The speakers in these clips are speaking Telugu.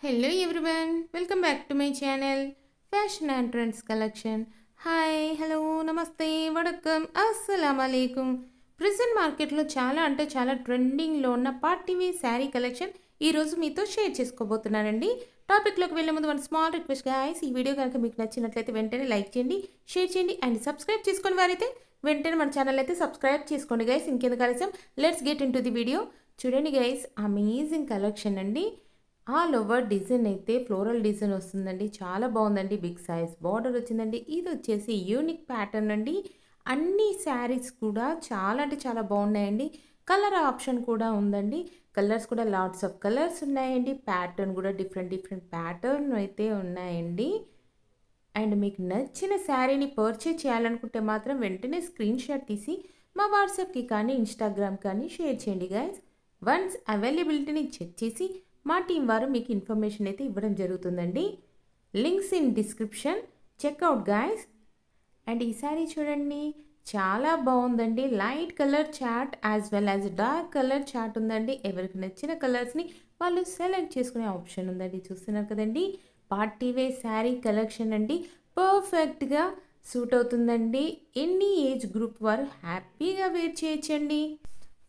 Hello everyone, welcome back to my channel Fashion and Trends Collection. Hi, hello, namaste, vadakkam, assalamu alaikum. Present మార్కెట్లో చాలా ట్రెండింగ్లో ఉన్న పార్టీ వేర్ శారీ కలెక్షన్ ఈరోజు మీతో షేర్ చేసుకోబోతున్నానండి. టాపిక్లోకి వెళ్ళే ముందు వన్ స్మాల్ రిక్వెస్ట్ గాయ్స్, ఈ వీడియో కనుక మీకు నచ్చినట్లయితే వెంటనే లైక్ చేయండి, షేర్ చేయండి అండ్ సబ్స్క్రైబ్ చేసుకుని వారైతే వెంటనే మన ఛానల్ అయితే సబ్స్క్రైబ్ చేసుకోండి గైస్. ఇంకెందుకు ఆలస్యం, let's get in to the video. చూడండి గైస్, అమేజింగ్ కలెక్షన్ అండి. ఆల్ ఓవర్ డిజైన్ అయితే ఫ్లోరల్ డిజైన్ వస్తుందండి, చాలా బాగుందండి. బిగ్ సైజ్ బార్డర్ వచ్చిందండి. ఇది వచ్చేసి యూనిక్ ప్యాటర్న్ అండి. అన్ని శారీస్ కూడా చాలా బాగున్నాయండి. కలర్ ఆప్షన్ కూడా ఉందండి. కలర్స్ కూడా లాట్స్ ఆఫ్ కలర్స్ ఉన్నాయండి. ప్యాటర్న్ కూడా డిఫరెంట్ ప్యాటర్న్ అయితే ఉన్నాయండి. అండ్ మీకు నచ్చిన శారీని పర్చేజ్ చేయాలనుకుంటే మాత్రం వెంటనే స్క్రీన్ షాట్ తీసి మా వాట్సాప్కి కానీ ఇన్స్టాగ్రామ్ కానీ షేర్ చేయండి గైస్. వన్స్ అవైలబిలిటీని చెక్ చేసి మా టీం వారు మీకు ఇన్ఫర్మేషన్ అయితే ఇవ్వడం జరుగుతుందండి. Links in description, check out guys. And ఈ సారీ చూడండి, చాలా బాగుందండి. Light colour chat as well as dark colour chat ఉందండి. ఎవరికి నచ్చిన కలర్స్ని వాళ్ళు సెలెక్ట్ చేసుకునే ఆప్షన్ ఉందండి. చూస్తున్నారు కదండి, పార్టీ వేర్ శారీ కలెక్షన్ అండి. పర్ఫెక్ట్గా సూట్ అవుతుందండి. ఎన్ని ఏజ్ గ్రూప్ వారు హ్యాపీగా వేర్ చేయొచ్చండి.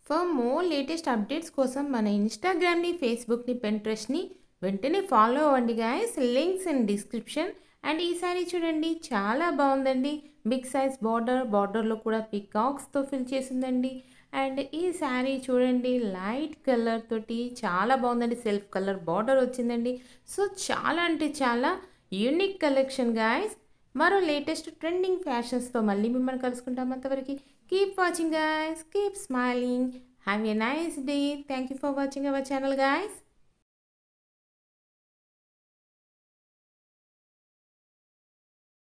ఫర్ మోర్ లేటెస్ట్ అప్డేట్స్ కోసం మన ఇన్స్టాగ్రామ్ని, ఫేస్బుక్ని, పెంట్రెస్ట్ని వెంటనే ఫాలో అవ్వండి guys. Links in description. And ఈ సారీ చూడండి, చాలా బాగుందండి. బిగ్ సైజ్ బార్డర్లో కూడా పికాక్స్తో ఫిల్ చేసిందండి. అండ్ ఈ శారీ చూడండి, లైట్ కలర్ తోటి చాలా బాగుందండి. సెల్ఫ్ కలర్ బార్డర్ వచ్చిందండి. సో చాలా యూనిక్ కలెక్షన్ గాయస్. మరో లేటెస్ట్ ట్రెండింగ్ ఫ్యాషన్స్తో మళ్ళీ మిమ్మల్ని కలుసుకుంటాం. అంతవరకు keep watching guys, keep smiling, have a nice day. Thank you for watching our channel guys.